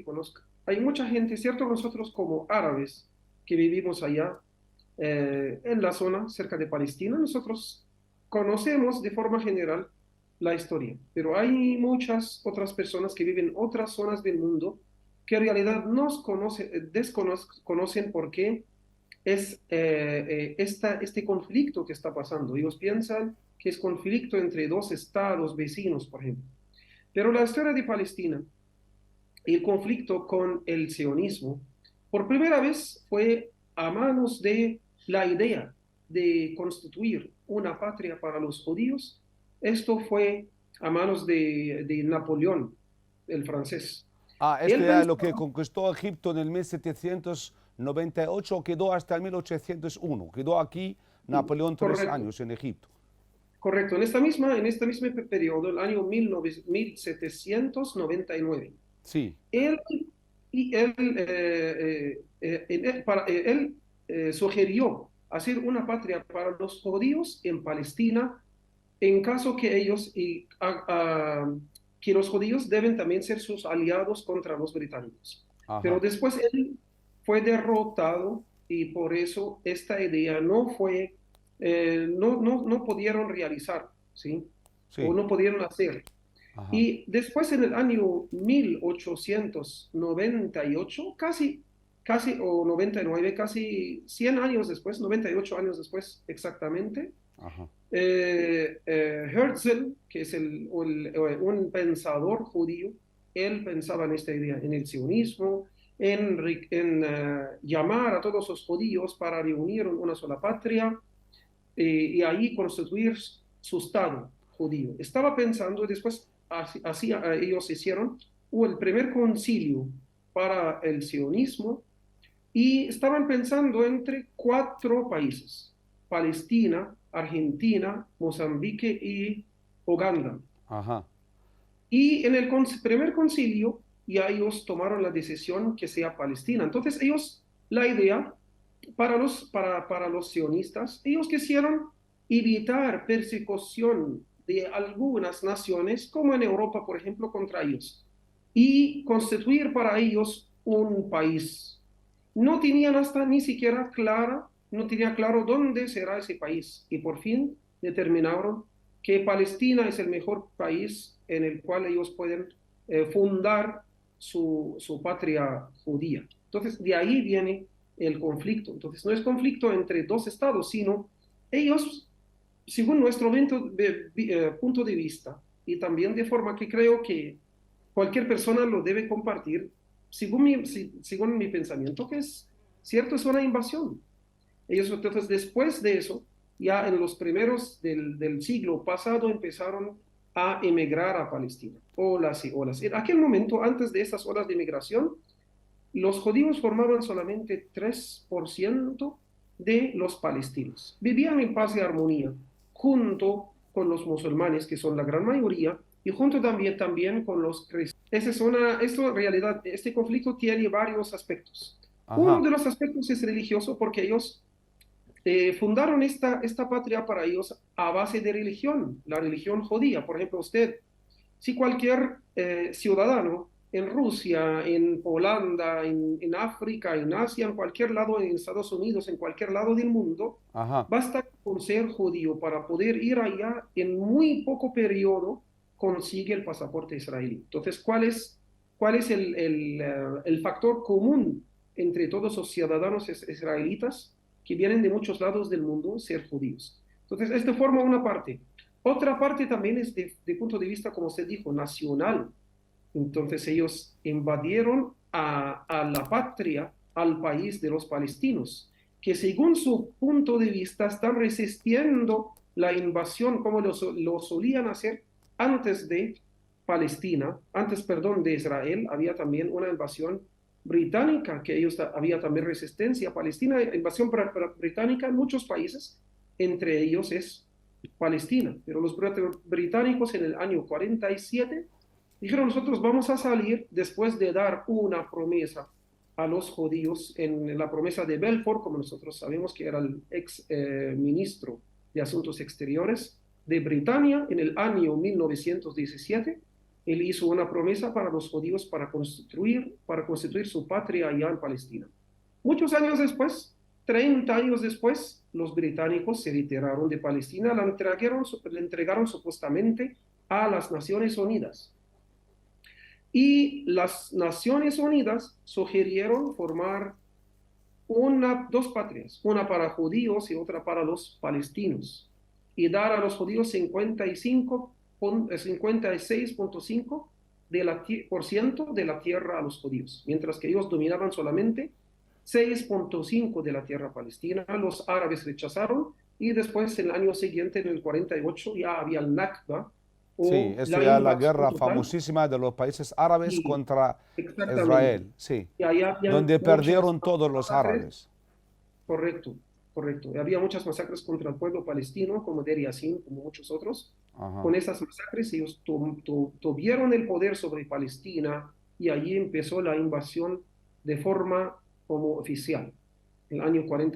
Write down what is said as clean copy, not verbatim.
conozca. Hay mucha gente, ¿cierto? Nosotros como árabes que vivimos allá en la zona cerca de Palestina, nosotros conocemos de forma general la historia, pero hay muchas otras personas que viven en otras zonas del mundo que en realidad nos desconocen por qué es este conflicto que está pasando. Ellos piensan que es conflicto entre dos estados vecinos, por ejemplo. Pero la historia de Palestina el conflicto con el sionismo, por primera vez fue a manos de la idea de constituir una patria para los judíos. Esto fue a manos de Napoleón, el francés. Esto Él era lo que pensaba, conquistó Egipto en el 1798, quedó hasta el 1801. Quedó aquí sí, Napoleón 3 correcto, años en Egipto. correcto, en este mismo periodo, el año 1799, Sí, él, sugirió hacer una patria para los judíos en Palestina en caso que que los judíos deben también ser sus aliados contra los británicos. Pero ajá, después él fue derrotado y por eso esta idea no pudieron realizar, ¿sí? O sí, no pudieron hacer. ajá, Y después en el año 1898, o 99, casi 100 años después, 98 años después exactamente, ajá, Herzl, que es un pensador judío, él pensaba en esta idea, en el sionismo, en llamar a todos los judíos para reunir en una sola patria y ahí constituir su Estado judío. Estaba pensando, y después ellos hicieron el primer concilio para el sionismo y estaban pensando entre cuatro países: Palestina, Argentina, Mozambique y Uganda. ajá, Y en el primer concilio ya ellos tomaron la decisión que sea Palestina. Entonces ellos, la idea para los sionistas, ellos quisieron evitar persecución de algunas naciones, como en Europa, por ejemplo, contra ellos, y constituir para ellos un país. No tenían hasta ni siquiera no tenía claro dónde será ese país, y por fin determinaron que Palestina es el mejor país en el cual ellos pueden fundar su patria judía. Entonces, de ahí viene el conflicto. Entonces, no es conflicto entre dos estados, sino ellos, según nuestro punto de vista, y también de forma que creo que cualquier persona lo debe compartir, según mi pensamiento, que es cierto, es una invasión. Ellos, entonces, después de eso, ya en los primeros del siglo pasado, empezaron a emigrar a Palestina. Olas y olas. En aquel momento, antes de estas olas de inmigración, los judíos formaban solamente 3% de los palestinos. Vivían en paz y armonía, junto con los musulmanes, que son la gran mayoría, y junto también con los cristianos. Esto en realidad, este conflicto tiene varios aspectos. Uno ajá, de los aspectos es religioso, porque ellos fundaron esta patria para ellos a base de religión, la religión judía. Por ejemplo, si cualquier ciudadano en Rusia, en Holanda, en África, en Asia, en cualquier lado, en Estados Unidos, en cualquier lado del mundo, ajá, basta con ser judío para poder ir allá en muy poco periodo, consigue el pasaporte israelí. Entonces, cuál es el factor común entre todos los ciudadanos israelitas que vienen de muchos lados del mundo? Ser judíos. Entonces, esto forma una parte. Otra parte también es de punto de vista, como usted dijo, nacional. Entonces ellos invadieron a la patria, al país de los palestinos, que según su punto de vista están resistiendo la invasión como lo solían hacer antes de Palestina, antes, perdón, de Israel. Había también una invasión británica, que ellos había también resistencia a Palestina, invasión británica en muchos países, entre ellos es Palestina. Pero los británicos en el año 47 dijeron: nosotros vamos a salir después de dar una promesa a los judíos en la promesa de Balfour, como nosotros sabemos, que era el ex ministro de Asuntos Exteriores de Britania en el año 1917. Él hizo una promesa para los judíos para constituir su patria allá en Palestina. Muchos años después, 30 años después, los británicos se retiraron de Palestina, le entregaron supuestamente a las Naciones Unidas. Y las Naciones Unidas sugirieron formar dos patrias, una para judíos y otra para los palestinos, y dar a los judíos 56.5% de la tierra a los judíos, mientras que ellos dominaban solamente 6.5% de la tierra palestina. Los árabes rechazaron y después, en el año siguiente, en el 48, ya había el Nakba, Sí, o esto la ya es la invasión guerra total. famosísima de los países árabes Y contra exactamente, Israel, sí, y ahí habían donde muchas perdieron todos los masacres. árabes. Correcto, correcto. Había muchas masacres contra el pueblo palestino, como Deir Yassin, como muchos otros. Ajá. Con esas masacres ellos tuvieron el poder sobre Palestina, y allí empezó la invasión de forma como oficial, el año 40.